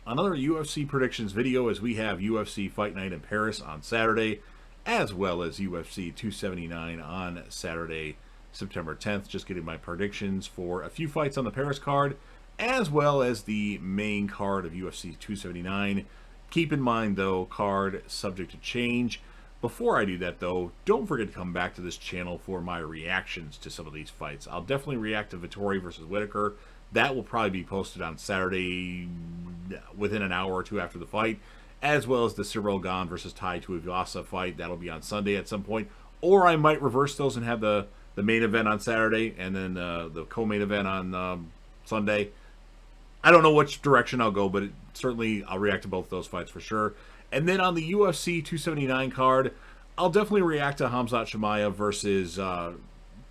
another UFC predictions video as we have UFC Fight Night in Paris on Saturday, as well as UFC 279 on Saturday, September 10th. Just getting my predictions for a few fights on the Paris card, as well as the main card of UFC 279. Keep in mind, though, card subject to change. Before I do that, though, don't forget to come back to this channel for my reactions to some of these fights. I'll definitely react to Vettori versus Whitaker. That will probably be posted on Saturday within an hour or two after the fight, as well as the Cyril Ghan versus Toivasa fight. That'll be on Sunday at some point. Or I might reverse those and have the main event on Saturday and then the co-main event on Sunday. I don't know which direction I'll go, but certainly I'll react to both those fights for sure. And then on the UFC 279 card, I'll definitely react to Hamza Chimayo versus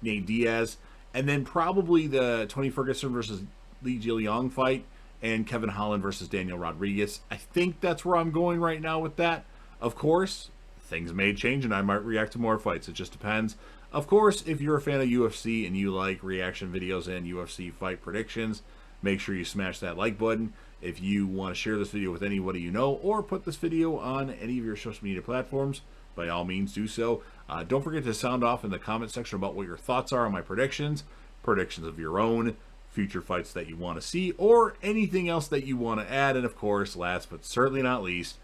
Nate Diaz. And then probably the Tony Ferguson versus Li Jiayong fight and Kevin Holland versus Daniel Rodriguez. I think that's where I'm going right now with that. Of course, things may change and I might react to more fights. It just depends. Of course, if you're a fan of UFC and you like reaction videos and UFC fight predictions, make sure you smash that like button. If you want to share this video with anybody you know or put this video on any of your social media platforms, by all means do so. Don't forget to sound off in the comment section about what your thoughts are on my predictions of your own, future fights that you want to see, or anything else that you want to add. And of course, last but certainly not least,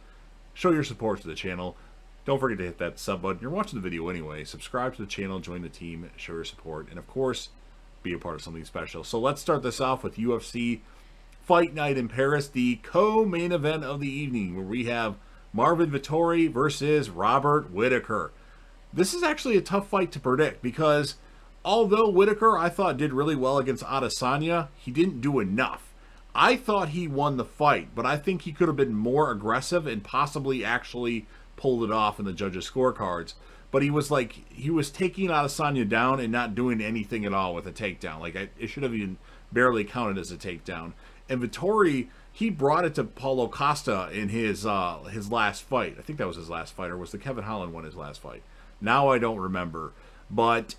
show your support to the channel. Don't forget to hit that sub button. You're watching the video anyway. Subscribe to the channel, join the team, show your support, and of course, be a part of something special. So let's start this off with UFC Fight Night in Paris, the co-main event of the evening, where we have Marvin Vettori versus Robert Whitaker. This is actually a tough fight to predict because although Whitaker I thought did really well against Adesanya, he didn't do enough. I thought he won the fight, but I think he could have been more aggressive and possibly actually pulled it off in the judges' scorecards. But he was taking Adesanya down and not doing anything at all with a takedown. It should have even barely counted as a takedown. And Vettori, he brought it to Paulo Costa in his last fight. I think that was his last fight, or was the Kevin Holland one his last fight? Now I don't remember. But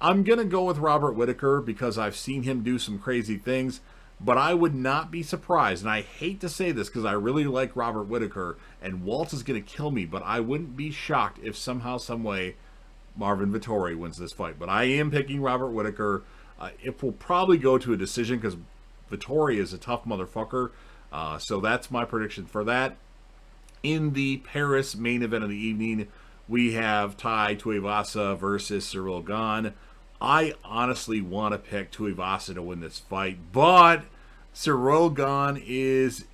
I'm going to go with Robert Whitaker because I've seen him do some crazy things. But I would not be surprised, and I hate to say this because I really like Robert Whitaker, and Walt is going to kill me, but I wouldn't be shocked if somehow, some way, Marvin Vettori wins this fight. But I am picking Robert Whitaker. It will probably go to a decision because Vettori is a tough motherfucker. So that's my prediction for that. In the Paris main event of the evening, we have Toivasa versus Cyril Ghan. I honestly want to pick Toivasa to win this fight, but Cyril Ghan is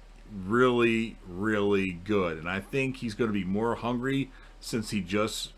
really, really good. And I think he's going to be more hungry since he just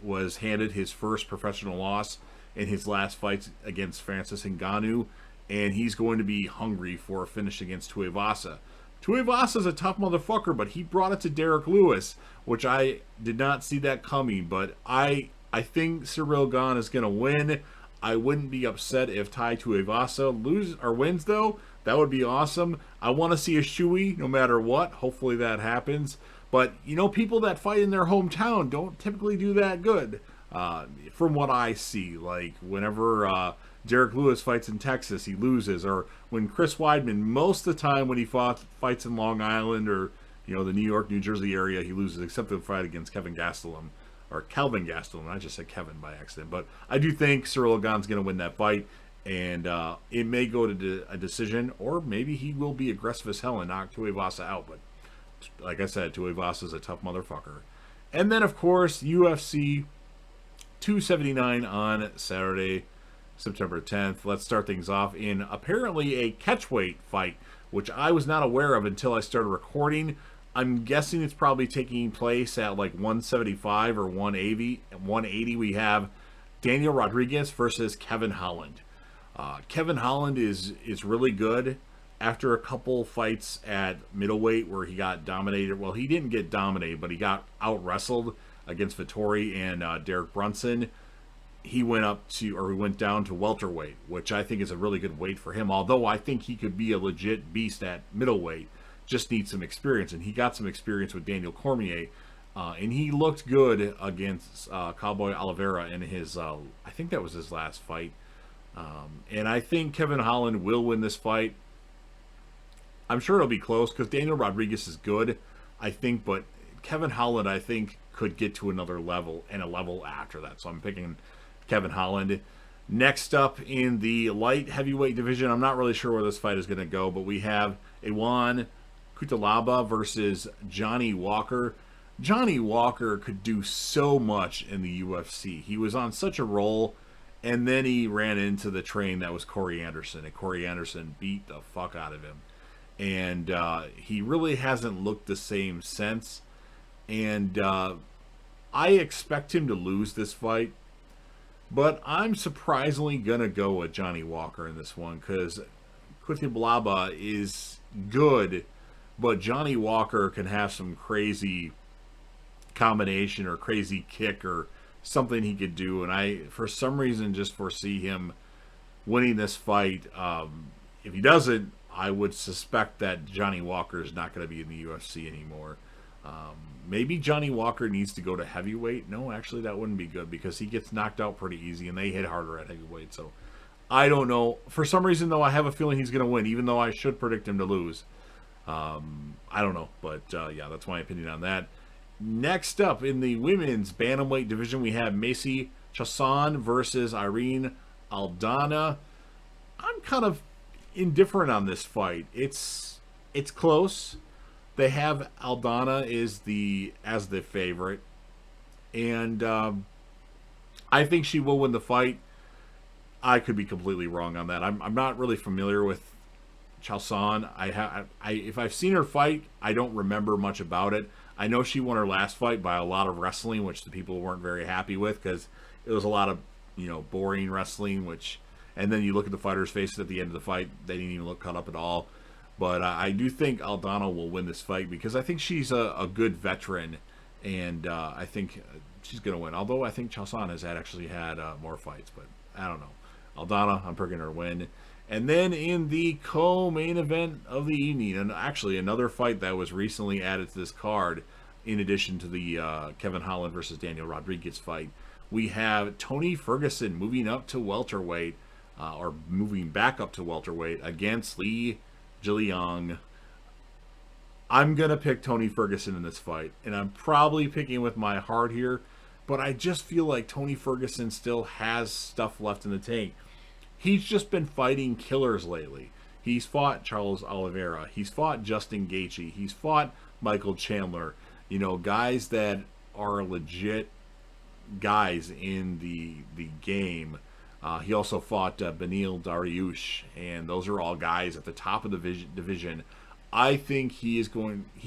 was handed his first professional loss in his last fight against Francis Ngannou. And he's going to be hungry for a finish against Toivasa. Tuivasa's a tough motherfucker, but he brought it to Derek Lewis, which I did not see that coming. But I think Cyril Ghan is going to win. I wouldn't be upset if Tai Tuivasa loses or wins, though. That would be awesome. I want to see a shoey no matter what. Hopefully that happens. But, you know, people that fight in their hometown don't typically do that good, from what I see. Like, whenever Derek Lewis fights in Texas, he loses. Or when Chris Weidman, most of the time when he fights in Long Island or, you know, the New York, New Jersey area, he loses, except the fight against Kevin Gastelum. Or Calvin Gastelum. I just said Kevin by accident. But I do think Cyril Ghan's going to win that fight. And it may go to a decision. Or maybe he will be aggressive as hell and knock Tuivasa out. But like I said, Tuivasa's a tough motherfucker. And then, of course, UFC 279 on Saturday, September 10th. Let's start things off in apparently a catchweight fight, which I was not aware of until I started recording. I'm guessing it's probably taking place at like 175 or 180. At 180, we have Daniel Rodriguez versus Kevin Holland. Kevin Holland is really good after a couple fights at middleweight where he got dominated. Well, he didn't get dominated, but he got out-wrestled against Vettori and Derek Brunson. He went down to welterweight, which I think is a really good weight for him. Although I think he could be a legit beast at middleweight. Just needs some experience, and he got some experience with Daniel Cormier, and he looked good against Cowboy Oliveira in his, I think that was his last fight, and I think Kevin Holland will win this fight. I'm sure it'll be close because Daniel Rodriguez is good, I think, but Kevin Holland, I think, could get to another level and a level after that. So I'm picking Kevin Holland. Next up in the light heavyweight division, I'm not really sure where this fight is going to go, but we have Juan Kuta versus Johnny Walker. Johnny Walker could do so much in the UFC. He was on such a roll, and then he ran into the train that was Corey Anderson, and Corey Anderson beat the fuck out of him. And he really hasn't looked the same since. And I expect him to lose this fight, but I'm surprisingly going to go with Johnny Walker in this one because Laba is good, but Johnny Walker can have some crazy combination or crazy kick or something he could do, and I, for some reason, just foresee him winning this fight. If he doesn't, I would suspect that Johnny Walker is not going to be in the UFC anymore. Maybe Johnny Walker needs to go to heavyweight. No, actually, that wouldn't be good because he gets knocked out pretty easy, and they hit harder at heavyweight. So, I don't know. For some reason, though, I have a feeling he's going to win, even though I should predict him to lose. I don't know, but yeah, that's my opinion on that. Next up in the women's bantamweight division, we have Macy Chassan versus Irene Aldana. I'm kind of indifferent on this fight. It's close. They have Aldana as the favorite, and I think she will win the fight. I could be completely wrong on that. I'm not really familiar with Chassan. If I've seen her fight, I don't remember much about it. I know she won her last fight by a lot of wrestling, which the people weren't very happy with because it was a lot of, boring wrestling, and then you look at the fighter's faces at the end of the fight, they didn't even look cut up at all. But I do think Aldana will win this fight because I think she's a good veteran, and I think she's going to win. Although I think Chassan has actually had more fights, but I don't know. Aldana, I'm picking her to win. And then in the co-main event of the evening, and actually another fight that was recently added to this card, in addition to the Kevin Holland versus Daniel Rodriguez fight, we have Tony Ferguson moving up to welterweight, or moving back up to welterweight against Li Jingliang. I'm going to pick Tony Ferguson in this fight, and I'm probably picking with my heart here, but I just feel like Tony Ferguson still has stuff left in the tank. He's just been fighting killers lately. He's fought Charles Oliveira. He's fought Justin Gaethje. He's fought Michael Chandler. Guys that are legit guys in the game. He also fought Beneil Dariush, and those are all guys at the top of the division. I think he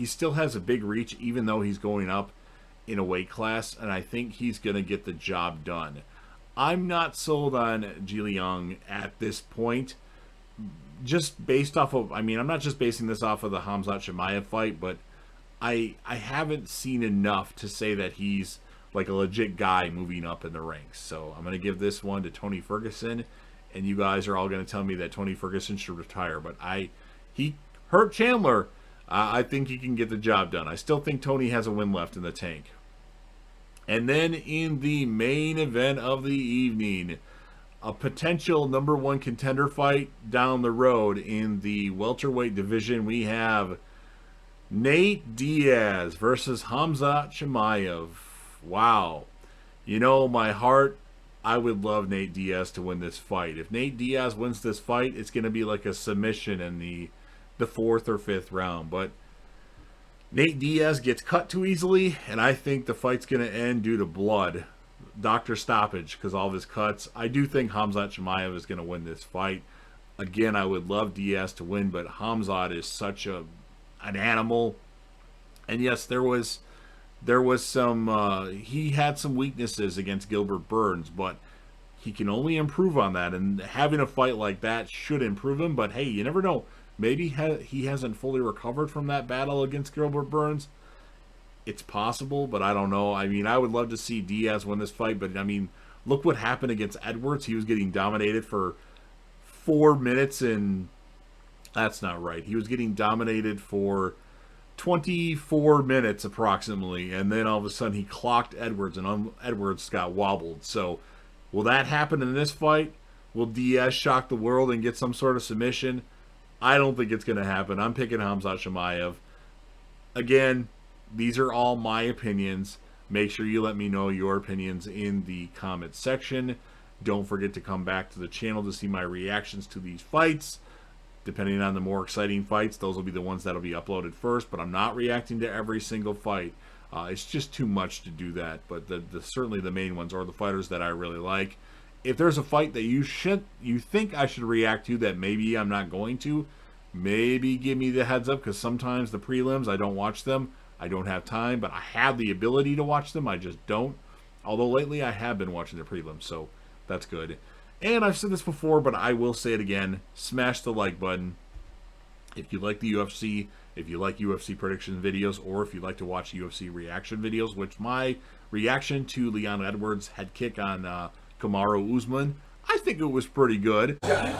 still has a big reach, even though he's going up in a weight class, and I think he's going to get the job done. I'm not sold on Jingliang at this point, just based off of, I'm not just basing this off of the Hamza Chimayo fight, but I haven't seen enough to say that he's like a legit guy moving up in the ranks. So I'm going to give this one to Tony Ferguson, and you guys are all going to tell me that Tony Ferguson should retire, but he hurt Chandler. I think he can get the job done. I still think Tony has a win left in the tank. And then in the main event of the evening, a potential number one contender fight down the road in the welterweight division, we have Nate Diaz versus Hamza Chimayo. Wow. My heart, I would love Nate Diaz to win this fight. If Nate Diaz wins this fight, it's going to be like a submission in the fourth or fifth round. But Nate Diaz gets cut too easily, and I think the fight's going to end due to blood. Doctor stoppage because all of his cuts. I do think Hamza Chimayo is going to win this fight. Again, I would love Diaz to win, but Hamza is such an animal. And yes, there was some, he had some weaknesses against Gilbert Burns, but he can only improve on that, and having a fight like that should improve him. But hey, you never know. Maybe he hasn't fully recovered from that battle against Gilbert Burns. It's possible, but I don't know. I would love to see Diaz win this fight, but look what happened against Edwards. He was getting dominated for 4 minutes, and that's not right. He was getting dominated for 24 minutes approximately, and then all of a sudden he clocked Edwards, and Edwards got wobbled. So will that happen in this fight? Will Diaz shock the world and get some sort of submission? I don't think it's going to happen. I'm picking Hamza Chimayo. Again, these are all my opinions. Make sure you let me know your opinions in the comments section. Don't forget to come back to the channel to see my reactions to these fights. Depending on the more exciting fights, those will be the ones that will be uploaded first. But I'm not reacting to every single fight. It's just too much to do that. But certainly the main ones are the fighters that I really like. If there's a fight that you think I should react to that maybe I'm not going to, maybe give me the heads up, because sometimes the prelims, I don't watch them. I don't have time, but I have the ability to watch them. I just don't. Although lately I have been watching the prelims, so that's good. And I've said this before, but I will say it again. Smash the like button. If you like the UFC, if you like UFC prediction videos, or if you like to watch UFC reaction videos, which my reaction to Leon Edwards' head kick on Kamaru Usman, I think it was pretty good. Yep.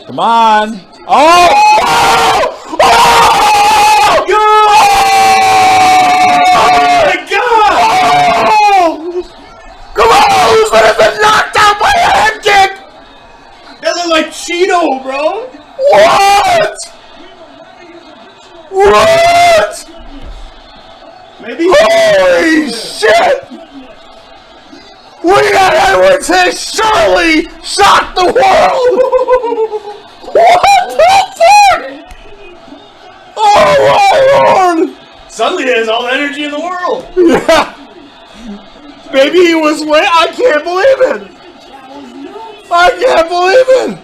Come on. Oh! Oh! My God! Oh! Come on! Usman has been knocked out by a head kick! That looked like Cheeto, bro! What? What? Maybe. Holy shit! Leon Edwards has surely shocked the world! What the fuck? Oh my lord! Suddenly he has all the energy in the world! Yeah! Maybe he was wait. I can't believe it! I can't believe it!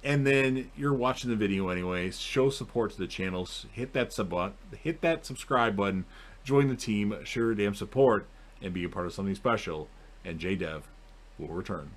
And then you're watching the video anyways. Show support to the channels. Hit that subscribe button. Join the team. Show your damn support and be a part of something special. And JDev will return.